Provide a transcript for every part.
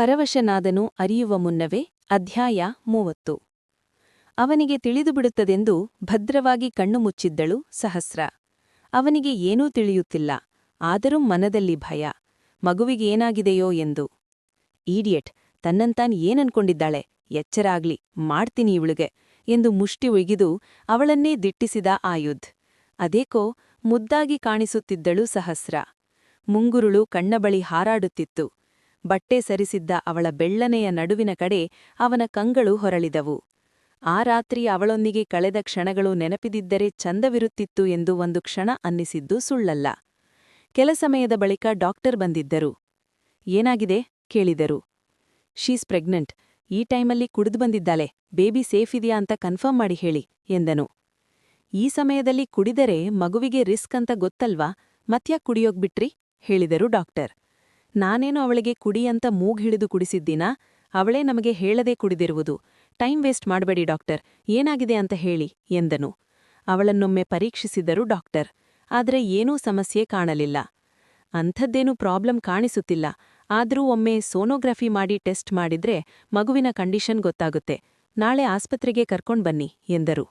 ಪರವಶನಾದನು ಅರಿಯುವ ಮುನ್ನವೇ ಅಧ್ಯಾಯ 30 ಅವನಿಗೆ ತಿಳಿದುಬಿಡುತ್ತದೆಂದು ಭದ್ರವಾಗಿ ಕಣ್ಣು ಮುಚ್ಚಿದ್ದಳು ಸಹಸ್ರ. ಅವನಿಗೆ ಏನೂ ತಿಳಿಯುತ್ತಿಲ್ಲ, ಆದರೂ ಮನದಲ್ಲಿ ಭಯ, ಮಗುವಿಗೇನಾಗಿದೆಯೋ ಎಂದು. ಈಡಿಯಟ್, ತನ್ನಂತಾನ್ ಏನನ್ಕೊಂಡಿದ್ದಾಳೆ, ಎಚ್ಚರ ಆಗ್ಲಿ, ಮಾಡ್ತೀನಿ ಇವಳಿಗೆ ಎಂದು ಮುಷ್ಟಿ ಒಯ್ಗಿದು ಅವಳನ್ನೇ ದಿಟ್ಟಿಸಿದ ಆಯುಧ್. ಅದೇಕೋ ಮುದ್ದಾಗಿ ಕಾಣಿಸುತ್ತಿದ್ದಳು ಸಹಸ್ರ. ಮುಂಗುರುಳು ಕಣ್ಣ ಬಳಿ ಹಾರಾಡುತ್ತಿತ್ತು. ಬಟ್ಟೆ ಸರಿಸಿದ್ದ ಅವಳ ಬೆಳ್ಳನೆಯ ನಡುವಿನ ಕಡೆ ಅವನ ಕಂಗಳು ಹೊರಳಿದವು. ಆ ರಾತ್ರಿ ಅವಳೊಂದಿಗೆ ಕಳೆದ ಕ್ಷಣಗಳು ನೆನಪಿದಿದ್ದರೆ ಚಂದವಿರುತ್ತಿತ್ತು ಎಂದು ಒಂದು ಕ್ಷಣ ಅನ್ನಿಸಿದ್ದು ಸುಳ್ಳಲ್ಲ. ಕೆಲ ಸಮಯದ ಬಳಿಕ ಡಾಕ್ಟರ್ ಬಂದಿದ್ದರು. ಏನಾಗಿದೆ ಕೇಳಿದರು. ಶೀಸ್ ಪ್ರೆಗ್ನೆಂಟ್, ಈ ಟೈಮಲ್ಲಿ ಕುಡಿದು ಬಂದಿದ್ದಾಳೆ, ಬೇಬಿ ಸೇಫ್ ಇದೆಯಾ ಅಂತ ಕನ್ಫರ್ಮ್ ಮಾಡಿ ಹೇಳಿ ಎಂದನು. ಈ ಸಮಯದಲ್ಲಿ ಕುಡಿದರೆ ಮಗುವಿಗೆ ರಿಸ್ಕ್ ಅಂತ ಗೊತ್ತಲ್ವಾ, ಮತ್ಯಾಕ್ ಕುಡಿಯೋಗ್ಬಿಟ್ರಿ ಹೇಳಿದರು ಡಾಕ್ಟರ್. ನಾನೇನು ಅವಳಿಗೆ ಕುಡಿ ಅಂತ ಮೂಗ್ ಹಿಡಿದು ಕುಡಿಸಿದ್ದೀನಾ, ಅವಳೇ ನಮಗೆ ಹೇಳದೇ ಕುಡಿದಿರುವುದು. ಟೈಮ್ ವೇಸ್ಟ್ ಮಾಡಬೇಡಿ ಡಾಕ್ಟರ್, ಏನಾಗಿದೆ ಅಂತ ಹೇಳಿ ಎಂದನು. ಅವಳನ್ನೊಮ್ಮೆ ಪರೀಕ್ಷಿಸಿದರು ಡಾಕ್ಟರ್. ಆದರೆ ಏನೂ ಸಮಸ್ಯೆ ಕಾಣಲಿಲ್ಲ. ಅಂಥದ್ದೇನೂ ಪ್ರಾಬ್ಲಮ್ ಕಾಣಿಸುತ್ತಿಲ್ಲ, ಆದರೂ ಒಮ್ಮೆ ಸೋನೋಗ್ರಫಿ ಮಾಡಿ ಟೆಸ್ಟ್ ಮಾಡಿದ್ರೆ ಮಗುವಿನ ಕಂಡೀಷನ್ ಗೊತ್ತಾಗುತ್ತೆ. ನಾಳೆ ಆಸ್ಪತ್ರೆಗೆ ಕರ್ಕೊಂಡ್ ಬನ್ನಿ ಎಂದರು.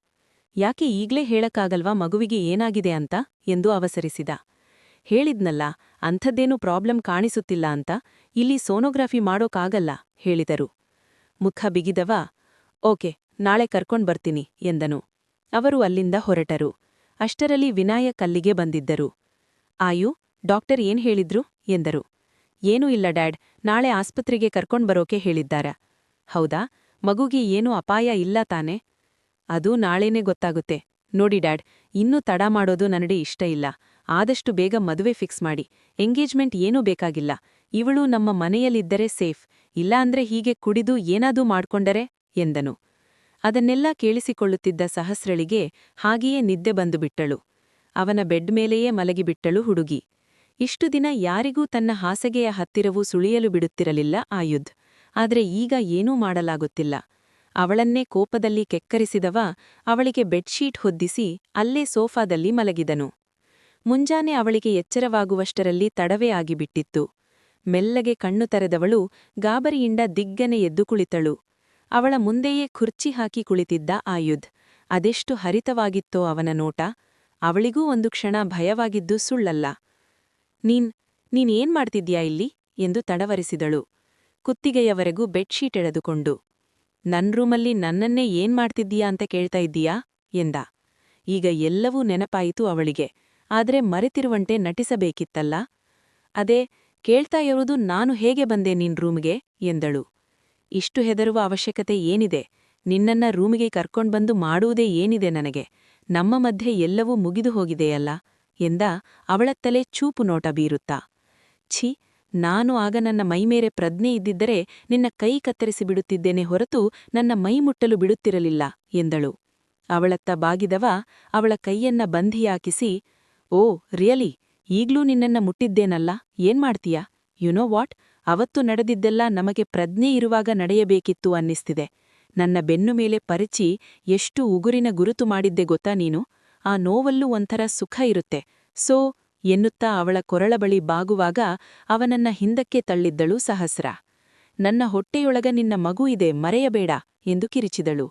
ಯಾಕೆ ಈಗ್ಲೇ ಹೇಳಕ್ಕಾಗಲ್ವಾ ಮಗುವಿಗೆ ಏನಾಗಿದೆ ಅಂತ ಎಂದು ಅವಸರಿಸಿದ. ಹೇಳಿದ್ನಲ್ಲ, ಅಂಥದ್ದೇನೂ ಪ್ರಾಬ್ಲಮ್ ಕಾಣಿಸುತ್ತಿಲ್ಲ ಅಂತ, ಇಲ್ಲಿ ಸೋನೋಗ್ರಫಿ ಮಾಡೋಕ್ಕಾಗಲ್ಲ ಹೇಳಿದರು. ಮುಖ ಬಿಗಿದವ, ಓಕೆ, ನಾಳೆ ಕರ್ಕೊಂಡ್ ಬರ್ತೀನಿ ಎಂದನು. ಅವರು ಅಲ್ಲಿಂದ ಹೊರಟರು. ಅಷ್ಟರಲ್ಲಿ ವಿನಾಯಕ್ ಅಲ್ಲಿಗೆ ಬಂದಿದ್ದರು. ಆಯು, ಡಾಕ್ಟರ್ ಏನ್ ಹೇಳಿದ್ರು ಎಂದರು. ಏನೂ ಇಲ್ಲ ಡ್ಯಾಡ್, ನಾಳೆ ಆಸ್ಪತ್ರೆಗೆ ಕರ್ಕೊಂಡ್ಬರೋಕೆ ಹೇಳಿದ್ದಾರ. ಹೌದಾ, ಮಗುಗೆ ಏನೂ ಅಪಾಯ ಇಲ್ಲ ತಾನೆ? ಅದು ನಾಳೆನೇ ಗೊತ್ತಾಗುತ್ತೆ. ನೋಡಿ ಡ್ಯಾಡ್, ಇನ್ನೂ ತಡ ಮಾಡೋದು ನನಗೆ ಇಷ್ಟ ಇಲ್ಲ. ಆದಷ್ಟು ಬೇಗ ಮದುವೆ ಫಿಕ್ಸ್ ಮಾಡಿ. ಎಂಗೇಜ್ಮೆಂಟ್ ಏನೂ ಬೇಕಾಗಿಲ್ಲ. ಇವಳು ನಮ್ಮ ಮನೆಯಲ್ಲಿದ್ದರೆ ಸೇಫ್, ಇಲ್ಲಾಂದ್ರೆ ಹೀಗೆ ಕುಡಿದು ಏನಾದೂ ಮಾಡ್ಕೊಂಡರೆ ಎಂದನು. ಅದನ್ನೆಲ್ಲ ಕೇಳಿಸಿಕೊಳ್ಳುತ್ತಿದ್ದ ಸಹಸ್ರಳಿಗೆ ಹಾಗೆಯೇ ನಿದ್ದೆ ಬಂದುಬಿಟ್ಟಳು. ಅವನ ಬೆಡ್ ಮೇಲೆಯೇ ಮಲಗಿಬಿಟ್ಟಳು ಹುಡುಗಿ. ಇಷ್ಟು ದಿನ ಯಾರಿಗೂ ತನ್ನ ಹಾಸಿಗೆಯ ಹತ್ತಿರವೂ ಸುಳಿಯಲು ಬಿಡುತ್ತಿರಲಿಲ್ಲ ಆಯುಧ್. ಆದರೆ ಈಗ ಏನೂ ಮಾಡಲಾಗುತ್ತಿಲ್ಲ. ಅವಳನ್ನೇ ಕೋಪದಲ್ಲಿ ಕೆಕ್ಕರಿಸಿದವ ಅವಳಿಗೆ ಬೆಡ್ಶೀಟ್ ಹೊದ್ದಿಸಿ ಅಲ್ಲೇ ಸೋಫಾದಲ್ಲಿ ಮಲಗಿದನು. ಮುಂಜಾನೆ ಅವಳಿಗೆ ಎಚ್ಚರವಾಗುವಷ್ಟರಲ್ಲಿ ತಡವೇ ಆಗಿಬಿಟ್ಟಿತ್ತು. ಮೆಲ್ಲಗೆ ಕಣ್ಣು ತೆರೆದವಳು ಗಾಬರಿಯಿಂದ ದಿಗ್ಗನೆ ಎದ್ದು ಕುಳಿತಳು. ಅವಳ ಮುಂದೆಯೇ ಕುರ್ಚಿ ಹಾಕಿ ಕುಳಿತಿದ್ದ ಆಯುಧ್. ಅದೆಷ್ಟು ಹರಿತವಾಗಿತ್ತೋ ಅವನ ನೋಟ. ಅವಳಿಗೂ ಒಂದು ಕ್ಷಣ ಭಯವಾಗಿದ್ದು ಸುಳ್ಳಲ್ಲ. ನೀನ್ ಮಾಡ್ತಿದ್ಯಾ ಇಲ್ಲಿ ಎಂದು ತಡವರಿಸಿದಳು, ಕುತ್ತಿಗೆಯವರೆಗೂ ಬೆಡ್ಶೀಟ್ ಎಳೆದುಕೊಂಡು. ನನ್ ರೂಮಲ್ಲಿ ನನ್ನನ್ನೇ ಏನ್ ಮಾಡ್ತಿದ್ದೀಯಾ ಅಂತ ಕೇಳ್ತಾ ಇದ್ದೀಯಾ ಎಂದ. ಈಗ ಎಲ್ಲವೂ ನೆನಪಾಯಿತು ಅವಳಿಗೆ. ಆದ್ರೆ ಮರೆತಿರುವಂತೆ ನಟಿಸಬೇಕಿತ್ತಲ್ಲ. ಅದೇ, ಕೇಳ್ತಾ ಇರುವುದು ನಾನು ಹೇಗೆ ಬಂದೆ ನಿನ್ ರೂಮ್ಗೆ ಎಂದಳು. ಇಷ್ಟು ಹೆದರುವ ಅವಶ್ಯಕತೆ ಏನಿದೆ? ನಿನ್ನನ್ನ ರೂಮಿಗೆ ಕರ್ಕೊಂಡ್ಬಂದು ಮಾಡುವುದೇ ಏನಿದೆ ನನಗೆ? ನಮ್ಮ ಮಧ್ಯೆ ಎಲ್ಲವೂ ಮುಗಿದು ಹೋಗಿದೆಯಲ್ಲ ಎಂದ ಅವಳತ್ತಲೇ ಚೂಪು ನೋಟ ಬೀರುತ್ತಾ. ಛೀ, ನಾನು ಆಗ ನನ್ನ ಮೈಮೇರೆ ಪ್ರಜ್ಞೆ ಇದ್ದಿದ್ದರೆ ನಿನ್ನ ಕೈ ಕತ್ತರಿಸಿ ಬಿಡುತ್ತಿದ್ದೇನೆ ಹೊರತು ನನ್ನ ಮೈ ಮುಟ್ಟಲು ಬಿಡುತ್ತಿರಲಿಲ್ಲ ಎಂದಳು. ಅವಳತ್ತ ಬಾಗಿದವ ಅವಳ ಕೈಯನ್ನ ಬಂಧಿಯಾಕಿಸಿ, ಓ ರಿಯಲಿ, ಈಗ್ಲೂ ನಿನ್ನನ್ನ ಮುಟ್ಟಿದ್ದೇನಲ್ಲ, ಏನ್ಮಾಡ್ತೀಯಾ? ನೋ ವಾಟ್, ಅವತ್ತು ನಡೆದಿದ್ದೆಲ್ಲ ನಮಗೆ ಪ್ರಜ್ಞೆ ಇರುವಾಗ ನಡೆಯಬೇಕಿತ್ತು ಅನ್ನಿಸ್ತಿದೆ. ನನ್ನ ಬೆನ್ನು ಮೇಲೆ ಪರಿಚಿ ಎಷ್ಟು ಉಗುರಿನ ಗುರುತು ಮಾಡಿದ್ದೆ ಗೊತ್ತಾ ನೀನು? ಆ ನೋವಲ್ಲೂ ಒಂಥರ ಸುಖ ಇರುತ್ತೆ. ಸೋ ಎನ್ನುತ್ತಾ ಅವಳ ಕೊರಳ ಬಳಿ ಬಾಗುವಾಗ ಅವನನ್ನ ಹಿಂದಕ್ಕೆ ತಳ್ಳಿದ್ದಳು ಸಹಸ್ರ. ನನ್ನ ಹೊಟ್ಟೆಯೊಳಗ ನಿನ್ನ ಮಗು ಇದೆ, ಮರೆಯಬೇಡ ಎಂದು ಕಿರಿಚಿದಳು.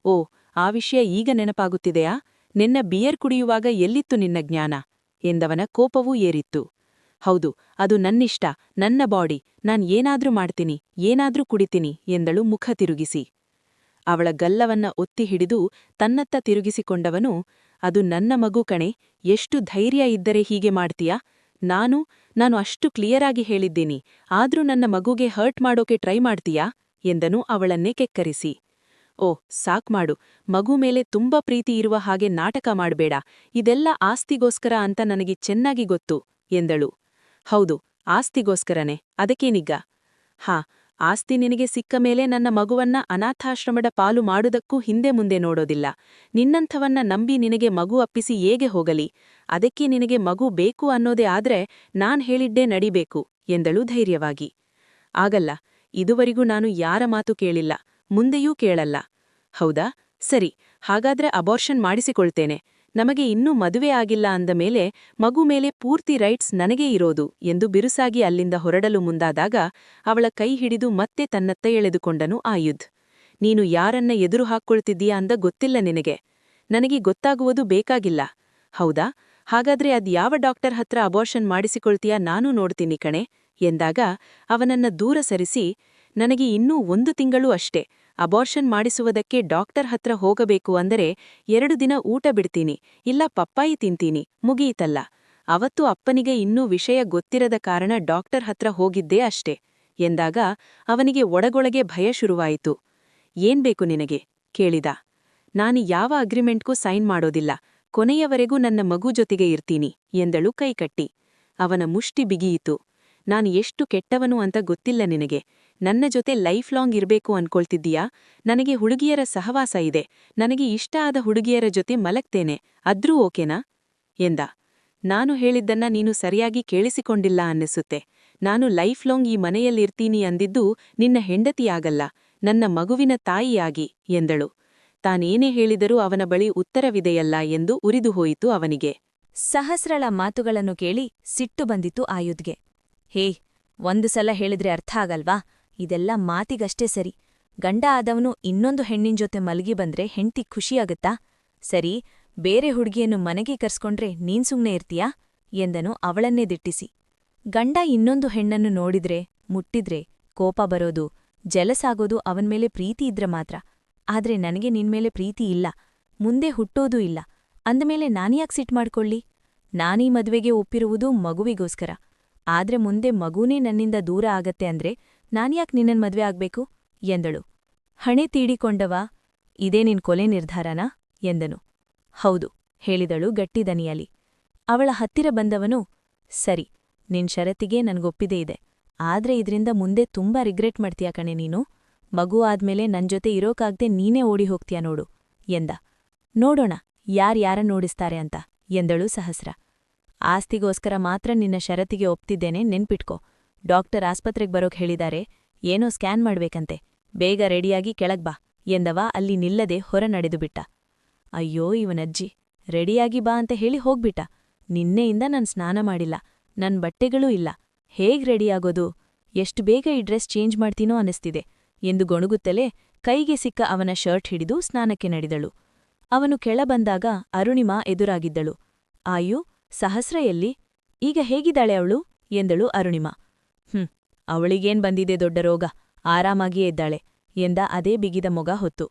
ಓ, ಆ ವಿಷಯ ಈಗ ನೆನಪಾಗುತ್ತಿದೆಯಾ? ನಿನ್ನ ಬಿಯರ್ ಕುಡಿಯುವಾಗ ಎಲ್ಲಿತ್ತು ನಿನ್ನ ಜ್ಞಾನ ಎಂದವನ ಕೋಪವೂ ಏರಿತ್ತು. ಹೌದು, ಅದು ನನ್ನಿಷ್ಟ, ನನ್ನ ಬಾಡಿ, ನಾನ್ ಏನಾದ್ರೂ ಮಾಡ್ತೀನಿ, ಏನಾದ್ರೂ ಕುಡಿತೀನಿ ಎಂದಳು ಮುಖ ತಿರುಗಿಸಿ. ಅವಳ ಗಲ್ಲವನ್ನ ಒತ್ತಿ ಹಿಡಿದು ತನ್ನತ್ತ ತಿರುಗಿಸಿಕೊಂಡವನು, ಅದು ನನ್ನ ಮಗು ಕಣೆ, ಎಷ್ಟು ಧೈರ್ಯ ಇದ್ದರೆ ಹೀಗೆ ಮಾಡ್ತೀಯಾ? ನಾನು ಅಷ್ಟು ಕ್ಲಿಯರಾಗಿ ಹೇಳಿದ್ದೀನಿ, ಆದ್ರೂ ನನ್ನ ಮಗುಗೆ ಹರ್ಟ್ ಮಾಡೋಕೆ ಟ್ರೈ ಮಾಡ್ತೀಯಾ ಎಂದನು ಅವಳನ್ನೇ ಕೆಕ್ಕರಿಸಿ. ಓ ಸಾಕ್ ಮಾಡು, ಮಗು ಮೇಲೆ ತುಂಬಾ ಪ್ರೀತಿ ಇರುವ ಹಾಗೆ ನಾಟಕ ಮಾಡ್ಬೇಡ, ಇದೆಲ್ಲ ಆಸ್ತಿಗೋಸ್ಕರ ಅಂತ ನನಗೆ ಚೆನ್ನಾಗಿ ಗೊತ್ತು ಎಂದಳು. ಹೌದು, ಆಸ್ತಿಗೋಸ್ಕರನೇ, ಅದಕ್ಕೇನಿಗ್ಗ? ಹಾ, ಆಸ್ತಿ ನಿನಗೆ ಸಿಕ್ಕ ಮೇಲೆ ನನ್ನ ಮಗುವನ್ನ ಅನಾಥಾಶ್ರಮದ ಪಾಲು ಮಾಡುವುದಕ್ಕೂ ಹಿಂದೆ ಮುಂದೆ ನೋಡೋದಿಲ್ಲ. ನಿನ್ನಂಥವನ್ನ ನಂಬಿ ನಿನಗೆ ಮಗು ಅಪ್ಪಿಸಿ ಹೇಗೆ ಹೋಗಲಿ? ಅದಕ್ಕೆ ನಿನಗೆ ಮಗು ಬೇಕು ಅನ್ನೋದೇ ಆದ್ರೆ ನಾನ್ ಹೇಳಿಡ್ಡೇ ನಡಿಬೇಕು ಎಂದಳು ಧೈರ್ಯವಾಗಿ. ಆಗಲ್ಲ, ಇದುವರೆಗೂ ನಾನು ಯಾರ ಮಾತು ಕೇಳಿಲ್ಲ, ಮುಂದೆಯೂ ಕೇಳಲ್ಲ. ಹೌದಾ, ಸರಿ, ಹಾಗಾದ್ರೆ ಅಬಾರ್ಷನ್ ಮಾಡಿಸಿಕೊಳ್ತೇನೆ. ನಮಗೆ ಇನ್ನೂ ಮದುವೆ ಆಗಿಲ್ಲ ಅಂದ ಮೇಲೆ ಮಗು ಮೇಲೆ ಪೂರ್ತಿ ರೈಟ್ಸ್ ನನಗೇ ಇರೋದು ಎಂದು ಬಿರುಸಾಗಿ ಅಲ್ಲಿಂದ ಹೊರಡಲು ಮುಂದಾದಾಗ ಅವಳ ಕೈ ಹಿಡಿದು ಮತ್ತೆ ತನ್ನತ್ತ ಎಳೆದುಕೊಂಡನು ಆಯುಧ್. ನೀನು ಯಾರನ್ನ ಎದುರು ಹಾಕ್ಕೊಳ್ತಿದ್ದೀಯಾ ಅಂದ ಗೊತ್ತಿಲ್ಲ ನಿನಗೆ. ನನಗೆ ಗೊತ್ತಾಗುವುದು ಬೇಕಾಗಿಲ್ಲ. ಹೌದಾ? ಹಾಗಾದ್ರೆ ಯಾವ ಡಾಕ್ಟರ್ ಹತ್ರ ಅಬೋರ್ಷನ್ ಮಾಡಿಸಿಕೊಳ್ತೀಯಾ ನಾನೂ ನೋಡ್ತೀನಿ ಕಣೆ ಎಂದಾಗ ಅವನನ್ನ ದೂರ ಸರಿಸಿ, ನನಗೆ ಇನ್ನೂ 1 ತಿಂಗಳು ಅಷ್ಟೇ. ಅಬೋರ್ಷನ್ ಮಾಡಿಸುವುದಕ್ಕೆ ಡಾಕ್ಟರ್ ಹತ್ರ ಹೋಗಬೇಕು ಅಂದರೆ 2 ದಿನ ಊಟ ಬಿಡ್ತೀನಿ, ಇಲ್ಲ ಪಪ್ಪಾಯಿ ತಿಂತೀನಿ, ಮುಗಿಯಿತಲ್ಲ. ಅವತ್ತು ಅಪ್ಪನಿಗೆ ಇನ್ನೂ ವಿಷಯ ಗೊತ್ತಿರದ ಕಾರಣ ಡಾಕ್ಟರ್ ಹತ್ರ ಹೋಗಿದ್ದೇ ಅಷ್ಟೇ ಎಂದಾಗ ಅವನಿಗೆ ಒಳಗೊಳಗೆ ಭಯ ಶುರುವಾಯಿತು. ಏನ್ಬೇಕು ನಿನಗೆ? ಕೇಳಿದ. ನಾನು ಯಾವ ಅಗ್ರಿಮೆಂಟ್ಗೂ ಸೈನ್ ಮಾಡೋದಿಲ್ಲ, ಕೊನೆಯವರೆಗೂ ನನ್ನ ಮಗು ಜೊತೆಗೆ ಇರ್ತೀನಿ ಎಂದಳು ಕೈಕಟ್ಟಿ. ಅವನ ಮುಷ್ಟಿ ಬಿಗಿಯಿತು. ನಾನು ಎಷ್ಟು ಕೆಟ್ಟವನು ಅಂತ ಗೊತ್ತಿಲ್ಲ ನಿನಗೆ. ನನ್ನ ಜೊತೆ ಲೈಫ್ ಲಾಂಗ್ ಇರ್ಬೇಕು ಅನ್ಕೊಳ್ತಿದ್ದೀಯಾ? ನನಗೆ ಹುಡುಗಿಯರ ಸಹವಾಸ ಇದೆ, ನನಗೆ ಇಷ್ಟ ಆದ ಹುಡುಗಿಯರ ಜೊತೆ ಮಲಗ್ತೇನೆ, ಅದ್ರೂ ಓಕೆನಾ ಎಂದ. ನಾನು ಹೇಳಿದ್ದನ್ನ ನೀನು ಸರಿಯಾಗಿ ಕೇಳಿಸಿಕೊಂಡಿಲ್ಲ ಅನ್ನಿಸುತ್ತೆ. ನಾನು ಲೈಫ್ ಲಾಂಗ್ ಈ ಮನೆಯಲ್ಲಿರ್ತೀನಿ ಅಂದಿದ್ದು ನಿನ್ನ ಹೆಂಡತಿಯಾಗಲ್ಲ, ನನ್ನ ಮಗುವಿನ ತಾಯಿಯಾಗಿ ಎಂದಳು. ತಾನೇನೇ ಹೇಳಿದರೂ ಅವನ ಬಳಿ ಉತ್ತರವಿದೆಯಲ್ಲ ಎಂದು ಉರಿದುಹೋಯಿತು ಅವನಿಗೆ. ಸಹಸ್ರಳ ಮಾತುಗಳನ್ನು ಕೇಳಿ ಸಿಟ್ಟು ಬಂದಿತು ಆಯುಧ್ಗೆ. ಹೇ, 1 ಸಲ ಹೇಳಿದ್ರೆ ಅರ್ಥ ಆಗಲ್ವಾ? ಇದೆಲ್ಲ ಮಾತಿಗಷ್ಟೇ ಸರಿ. ಗಂಡ ಆದವನು ಇನ್ನೊಂದು ಹೆಣ್ಣಿನ ಜೊತೆ ಮಲಗಿ ಬಂದ್ರೆ ಹೆಂಡ್ತಿ ಖುಷಿಯಾಗತ್ತಾ? ಸರಿ, ಬೇರೆ ಹುಡುಗಿಯನ್ನು ಮನೆಗೆ ಕರ್ಸ್ಕೊಂಡ್ರೆ ನೀನ್ ಸುಮ್ನೆ ಇರ್ತೀಯಾ ಎಂದನು ಅವಳನ್ನೇ ದಿಟ್ಟಿಸಿ. ಗಂಡ ಇನ್ನೊಂದು ಹೆಣ್ಣನ್ನು ನೋಡಿದ್ರೆ, ಮುಟ್ಟಿದ್ರೆ ಕೋಪ ಬರೋದು, ಜಲಸಾಗೋದು ಅವನ್ಮೇಲೆ ಪ್ರೀತಿ ಇದ್ರೆ ಮಾತ್ರ. ಆದ್ರೆ ನನಗೆ ನಿನ್ಮೇಲೆ ಪ್ರೀತಿ ಇಲ್ಲ, ಮುಂದೆ ಹುಟ್ಟೋದೂ ಇಲ್ಲ. ಅಂದಮೇಲೆ ನಾನ್ಯಾಕ್ ಸಿಟ್ ಮಾಡ್ಕೊಳ್ಳಿ? ನಾನೀ ಮದ್ವೆಗೆ ಒಪ್ಪಿರುವುದು ಮಗುವಿಗೋಸ್ಕರ. ಆದ್ರೆ ಮುಂದೆ ಮಗೂನೇ ನನ್ನಿಂದ ದೂರ ಆಗತ್ತೆ ಅಂದ್ರೆ ನಾನ್ಯಾಕ್ ನಿನ್ನನ್ ಮದ್ವೆ ಆಗ್ಬೇಕು ಎಂದಳು. ಹಣೆ ತೀಡಿಕೊಂಡವ, ಇದೇ ನಿನ್ ಕೊಲೆ ನಿರ್ಧಾರನಾ ಎಂದನು. ಹೌದು ಹೇಳಿದಳು ಗಟ್ಟಿದನಿಯಲಿ. ಅವಳ ಹತ್ತಿರ ಬಂದವನು, ಸರಿ, ನಿನ್ ಷರತ್ತಿಗೆ ನನ್ಗೊಪ್ಪಿದೆ ಇದೆ. ಆದ್ರೆ ಇದ್ರಿಂದ ಮುಂದೆ ತುಂಬಾ ರಿಗ್ರೆಟ್ ಮಾಡ್ತೀಯ ಕಣೆ ನೀನು. ಮಗು ಆದ್ಮೇಲೆ ನನ್ಜೊತೆ ಇರೋಕಾಗ್ದೆ ನೀನೇ ಓಡಿ ಹೋಗ್ತೀಯ ನೋಡು ಎಂದ. ನೋಡೋಣ ಯಾರ್ಯಾರನ್ ನೋಡಿಸ್ತಾರೆ ಅಂತ ಎಂದಳು ಸಹಸ್ರ. ಆಸ್ತಿಗೋಸ್ಕರ ಮಾತ್ರ ನಿನ್ನ ಷರತ್ತಿಗೆ ಒಪ್ತಿದ್ದೇನೆ, ನೆನ್ಪಿಟ್ಕೋ. ಡಾಕ್ಟರ್ ಆಸ್ಪತ್ರೆಗ್ ಬರೋಕ್ ಹೇಳಿದಾರೆ, ಏನೋ ಸ್ಕ್ಯಾನ್ ಮಾಡ್ಬೇಕಂತೆ. ಬೇಗ ರೆಡಿಯಾಗಿ ಕೆಳಗ್ ಬಾ ಎಂದವ ಅಲ್ಲಿ ನಿಲ್ಲದೆ ಹೊರ ನಡೆದುಬಿಟ್ಟ. ಅಯ್ಯೋ ಇವನಜ್ಜಿ, ರೆಡಿಯಾಗಿ ಬಾ ಅಂತ ಹೇಳಿ ಹೋಗ್ಬಿಟ್ಟ. ನಿನ್ನೆಯಿಂದ ನಾನ್ ಸ್ನಾನ ಮಾಡಿಲ್ಲ, ನನ್ ಬಟ್ಟೆಗಳೂ ಇಲ್ಲ, ಹೇಗ್ ರೆಡಿಯಾಗೋದು? ಎಷ್ಟು ಬೇಗ ಈ ಡ್ರೆಸ್ ಚೇಂಜ್ ಮಾಡ್ತೀನೋ ಅನ್ನಿಸ್ತಿದೆ ಎಂದು ಗೊಣಗುತ್ತಲೇ ಕೈಗೆ ಸಿಕ್ಕ ಅವನ ಶರ್ಟ್ ಹಿಡಿದು ಸ್ನಾನಕ್ಕೆ ನಡೆದಳು. ಅವನು ಕೆಳ ಬಂದಾಗ ಅರುಣಿಮಾ ಎದುರಾಗಿದ್ದಳು. ಆಯು, ಸಹಸ್ರ ಎಲ್ಲಿ? ಈಗ ಹೇಗಿದ್ದಾಳೆ ಅವಳು ಎಂದಳು ಅರುಣಿಮಾ. ಅವಳಿಗೇನ್ ಬಂದಿದೆ ದೊಡ್ಡ ರೋಗ, ಆರಾಮಾಗಿಯೇ ಇದ್ದಾಳೆ ಎಂದ ಅದೇ ಬಿಗಿದ ಮೊಗ ಹೊತ್ತು.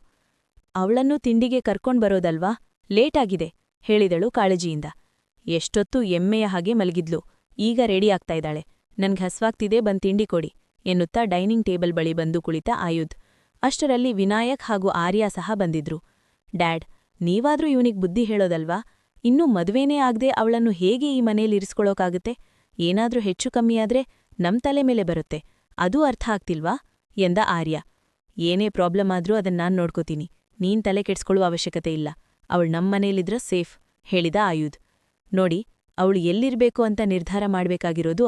ಅವಳನ್ನೂ ತಿಂಡಿಗೆ ಕರ್ಕೊಂಡ್ಬರೋದಲ್ವಾ, ಲೇಟಾಗಿದೆ ಹೇಳಿದಳು ಕಾಳಜಿಯಿಂದ. ಎಷ್ಟೊತ್ತು ಎಮ್ಮೆಯ ಹಾಗೆ ಮಲಗಿದ್ಲು, ಈಗ ರೆಡಿ ಆಗ್ತಾ ಇದ್ದಾಳೆ. ನನ್ಗೆ ಹಸ್ವಾಗ್ತಿದೆ, ಬಂದ್ ತಿಂಡಿ ಕೊಡಿ ಎನ್ನುತ್ತಾ ಡೈನಿಂಗ್ ಟೇಬಲ್ ಬಳಿ ಬಂದು ಕುಳಿತ ಆಯುಧ್. ಅಷ್ಟರಲ್ಲಿ ವಿನಾಯಕ್ ಹಾಗೂ ಆರ್ಯ ಸಹ ಬಂದಿದ್ರು. ಡ್ಯಾಡ್, ನೀವಾದ್ರೂ ಇವನಿಗ್ ಬುದ್ಧಿ ಹೇಳೋದಲ್ವಾ? ಇನ್ನೂ ಮದುವೆನೇ ಆಗದೆ ಅವಳನ್ನು ಹೇಗೆ ಈ ಮನೇಲಿರಿಸ್ಕೊಳ್ಳೋಕಾಗುತ್ತೆ? ಏನಾದ್ರೂ ಹೆಚ್ಚು ಕಮ್ಮಿಯಾದ್ರೆ ನಮ್ ತಲೆ ಮೇಲೆ ಬರುತ್ತೆ, ಅದೂ ಅರ್ಥ ಆಗ್ತಿಲ್ವಾ ಎಂದ ಆರ್ಯ. ಏನೇ ಪ್ರಾಬ್ಲಮ್ ಆದ್ರೂ ಅದನ್ನ ನಾನ್ ನೋಡ್ಕೋತೀನಿ, ನೀನ್ ತಲೆ ಕೆಡ್ಸ್ಕೊಳ್ಳುವ ಅವಶ್ಯಕತೆ ಇಲ್ಲ. ಅವಳು ನಮ್ಮನೇಲಿದ್ರ ಸೇಫ್ ಹೇಳಿದ ಆಯುಧ್. ನೋಡಿ, ಅವಳು ಎಲ್ಲಿರ್ಬೇಕು ಅಂತ ನಿರ್ಧಾರ ಮಾಡ್ಬೇಕಾಗಿರೋದು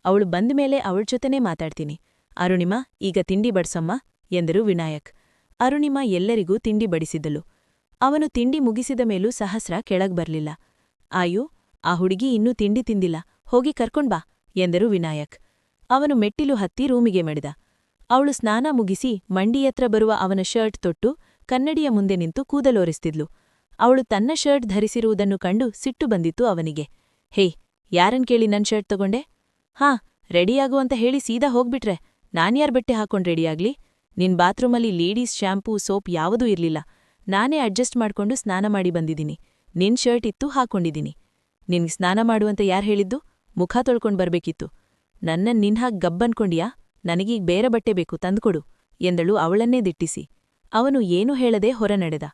ಅವಳು ಬಂದ್ಮೇಲೆ ಅವಳ ಜೊತೆನೇ ಮಾತಾಡ್ತೀನಿ. ಅರುಣಿಮಾ, ಈಗ ತಿಂಡಿ ಬಡ್ಸಮ್ಮ ಎಂದರು ವಿನಾಯಕ್. ಅರುಣಿಮಾ ಎಲ್ಲರಿಗೂ ತಿಂಡಿ ಬಡಿಸಿದಳು. ಅವನು ತಿಂಡಿ ಮುಗಿಸಿದ ಮೇಲೂ ಸಹಸ್ರ ಕೆಳಗ್ ಬರ್ಲಿಲ್ಲ. ಆಯು, ಆ ಹುಡುಗಿ ಇನ್ನೂ ತಿಂಡಿ ತಿಂದಿಲ್ಲ, ಹೋಗಿ ಕರ್ಕೊಂಡ್ಬಾ ಎಂದರು ವಿನಾಯಕ್. ಅವನು ಮೆಟ್ಟಿಲು ಹತ್ತಿ ರೂಮಿಗೆ ಮಡಿದ. ಅವಳು ಸ್ನಾನ ಮುಗಿಸಿ ಮಂಡಿಯತ್ರ ಬರುವ ಅವನ ಶರ್ಟ್ ತೊಟ್ಟು ಕನ್ನಡಿಯ ಮುಂದೆ ನಿಂತು ಕೂದಲೋರಿಸ್ತಿದ್ಲು. ಅವಳು ತನ್ನ ಶರ್ಟ್ ಧರಿಸಿರುವುದನ್ನು ಕಂಡು ಸಿಟ್ಟು ಬಂದಿತ್ತು ಅವನಿಗೆ. ಹೇ, ಯಾರನ್ ಕೇಳಿ ನನ್ ಶರ್ಟ್ ತಗೊಂಡೆ? ಹಾಂ, ರೆಡಿಯಾಗು ಅಂತ ಹೇಳಿ ಸೀದಾ ಹೋಗ್ಬಿಟ್ರೆ ನಾನ್ಯಾರ್ ಬಟ್ಟೆ ಹಾಕೊಂಡ್ ರೆಡಿಯಾಗ್ಲಿ? ನಿನ್ ಬಾತ್ರೂಮಲ್ಲಿ ಲೇಡೀಸ್ ಶ್ಯಾಂಪೂ, ಸೋಪ್ ಯಾವುದೂ ಇರ್ಲಿಲ್ಲ. ನಾನೇ ಅಡ್ಜಸ್ಟ್ ಮಾಡ್ಕೊಂಡು ಸ್ನಾನ ಮಾಡಿ ಬಂದಿದ್ದೀನಿ. ನಿನ್ ಶರ್ಟ್ ಇತ್ತು, ಹಾಕೊಂಡಿದ್ದೀನಿ. ನಿನ್ಗೆ ಸ್ನಾನ ಮಾಡುವಂತ ಯಾರ್ ಹೇಳಿದ್ದು? ಮುಖ ತೊಳ್ಕೊಂಡ್ ಬರ್ಬೇಕಿತ್ತು. ನನ್ನನ್ ನಿನ್ಹಾಗ್ ಗಬ್ಬನ್ಕೊಂಡ್ಯಾ? ನನಗೀಗ್ ಬೇರೆ ಬಟ್ಟೆ ಬೇಕು, ತಂದ್ಕೊಡು ಎಂದಳು ಅವಳನ್ನೇ ದಿಟ್ಟಿಸಿ. ಅವನು ಏನೂ ಹೇಳದೆ ಹೊರ ನಡೆದ.